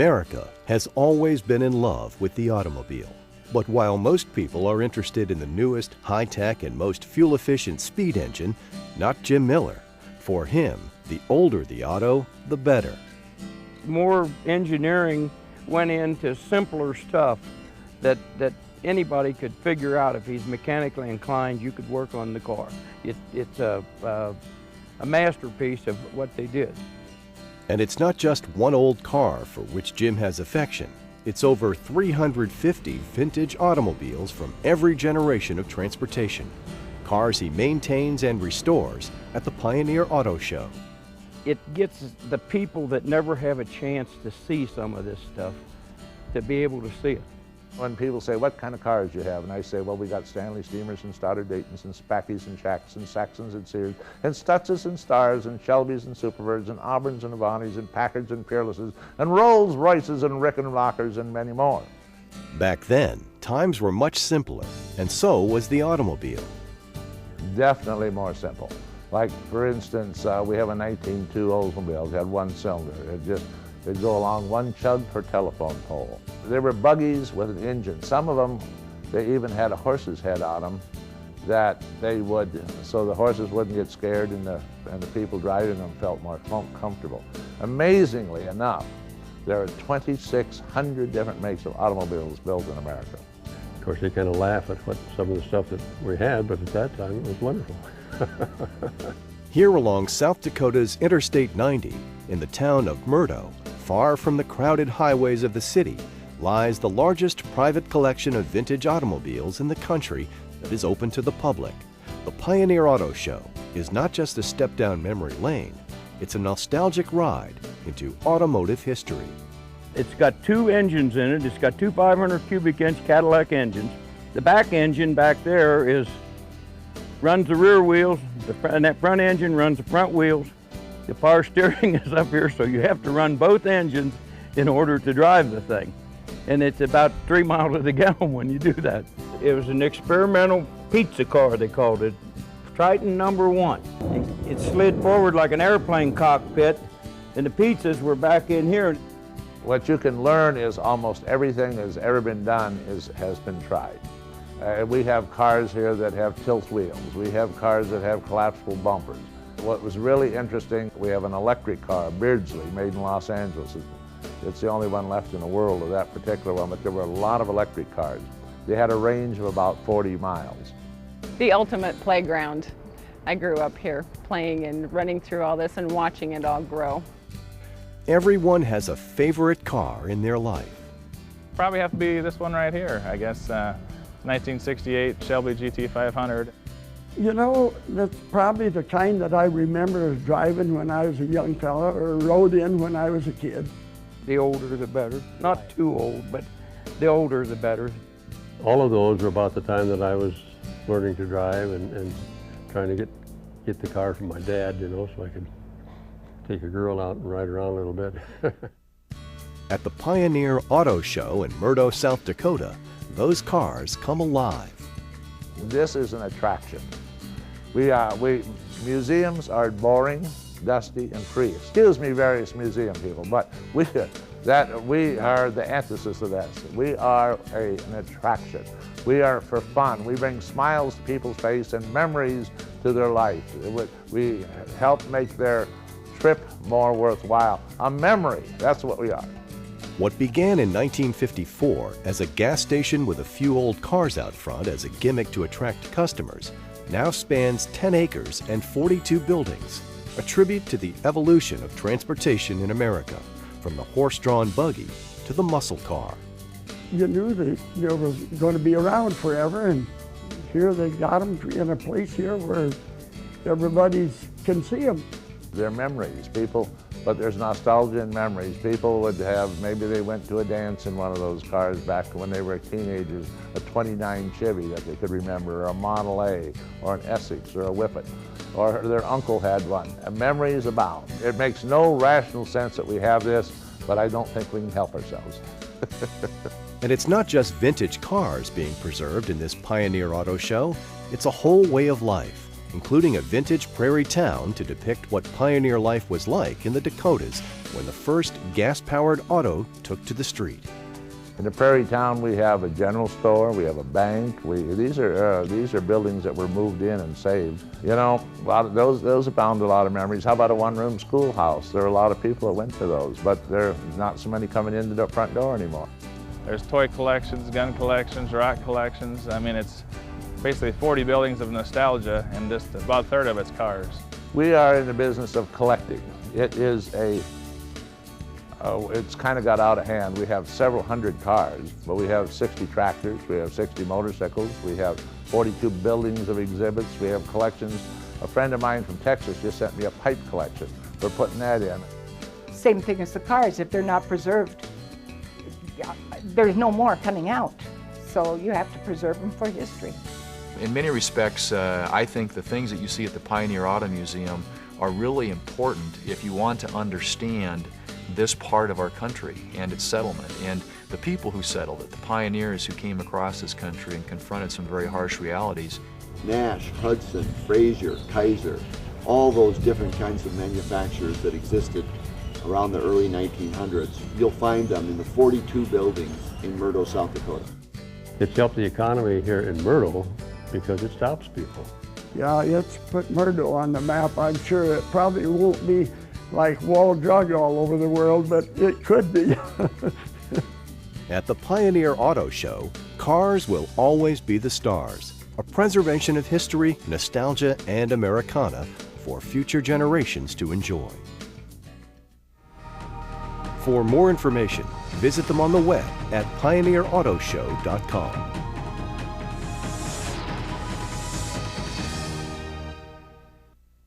America has always been in love with the automobile. But while most people are interested in the newest, high-tech, and most fuel-efficient speed engine, not Jim Miller. For him, the older the auto, the better. More engineering went into simpler stuff that anybody could figure out. If he's mechanically inclined, you could work on the car. It's a masterpiece of what they did. And it's not just one old car for which Jim has affection. It's over 350 vintage automobiles from every generation of transportation. Cars he maintains and restores at the Pioneer Auto Show. It gets the people that never have a chance to see some of this stuff to be able to see it. When people say, what kind of cars do you have? And I say, well, we got Stanley Steamers and Stoddard Daytons and Spackies and Shacks and Saxons and Sears and Stutzes and Stars and Shelbys and Superbirds and Auburns and Avantis and Packards and Peerlesses and Rolls Royces and Rickenlockers and many more. Back then, times were much simpler, and so was the automobile. Definitely more simple. Like, for instance, we have a 1902 Oldsmobile. It had one cylinder. It'd go along one chug per telephone pole. There were buggies with an engine. Some of them, they even had a horse's head on them that they would, so the horses wouldn't get scared and the people driving them felt more comfortable. Amazingly enough, there are 2,600 different makes of automobiles built in America. Of course, they kind of laugh at some of the stuff that we had, but at that time it was wonderful. Here along South Dakota's Interstate 90, in the town of Murdo, far from the crowded highways of the city, lies the largest private collection of vintage automobiles in the country that is open to the public. The Pioneer Auto Show is not just a step down memory lane, it's a nostalgic ride into automotive history. It's got two engines in it. It's got two 500 cubic inch Cadillac engines. The back engine back there runs the rear wheels, and that front engine runs the front wheels. The power steering is up here, so you have to run both engines in order to drive the thing. And it's about 3 miles to the gallon when you do that. It was an experimental pizza car, they called it. Triton number 1. It slid forward like an airplane cockpit, and the pizzas were back in here. What you can learn is almost everything that's ever been done has been tried. We have cars here that have tilt wheels. We have cars that have collapsible bumpers. What was really interesting, we have an electric car, Beardsley, made in Los Angeles. It's the only one left in the world of that particular one, but there were a lot of electric cars. They had a range of about 40 miles. The ultimate playground. I grew up here playing and running through all this and watching it all grow. Everyone has a favorite car in their life. Probably have to be this one right here, I guess. 1968 Shelby GT500. You know, that's probably the kind that I remember driving when I was a young fella or rode in when I was a kid. The older the better. Not too old, but the older the better. All of those were about the time that I was learning to drive and trying to get the car from my dad, you know, so I could take a girl out and ride around a little bit. At the Pioneer Auto Show in Murdo, South Dakota, those cars come alive. This is an attraction. Museums are boring, dusty, and free. Excuse me, various museum people, but we are the antithesis of that. We are an attraction. We are for fun. We bring smiles to people's face and memories to their life. We help make their trip more worthwhile. A memory, that's what we are. What began in 1954 as a gas station with a few old cars out front as a gimmick to attract customers now spans 10 acres and 42 buildings, a tribute to the evolution of transportation in America, from the horse-drawn buggy to the muscle car. You knew they were going to be around forever, and here they got them in a place here where everybody can see them. They're memories, but there's nostalgia and memories. People would have, maybe they went to a dance in one of those cars back when they were teenagers, a 29 Chevy that they could remember, or a Model A, or an Essex, or a Whippet, or their uncle had one. Memories abound. It makes no rational sense that we have this, but I don't think we can help ourselves. And it's not just vintage cars being preserved in this Pioneer Auto Show, it's a whole way of life. including a vintage prairie town to depict what pioneer life was like in the Dakotas when the first gas-powered auto took to the street. In the prairie town, we have a general store, we have a bank. These are buildings that were moved in and saved. You know, a lot of those have bound a lot of memories. How about a one-room schoolhouse? There are a lot of people that went to those, but there are not so many coming into the front door anymore. There's toy collections, gun collections, rock collections. I mean, it's basically 40 buildings of nostalgia, and just about a third of it's cars. We are in the business of collecting. It is it's kind of got out of hand. We have several hundred cars, but we have 60 tractors, we have 60 motorcycles, we have 42 buildings of exhibits, we have collections. A friend of mine from Texas just sent me a pipe collection. We're putting that in. Same thing as the cars. If they're not preserved, there's no more coming out. So you have to preserve them for history. In many respects, I think the things that you see at the Pioneer Auto Museum are really important if you want to understand this part of our country and its settlement and the people who settled it, the pioneers who came across this country and confronted some very harsh realities. Nash, Hudson, Frazier, Kaiser, all those different kinds of manufacturers that existed around the early 1900s. You'll find them in the 42 buildings in Murdo, South Dakota. It's helped the economy here in Murdo because it stops people. Yeah, it's put Murdo on the map. I'm sure it probably won't be like Wall Drug all over the world, but it could be. At the Pioneer Auto Show, cars will always be the stars, a preservation of history, nostalgia, and Americana for future generations to enjoy. For more information, visit them on the web at pioneerautoshow.com.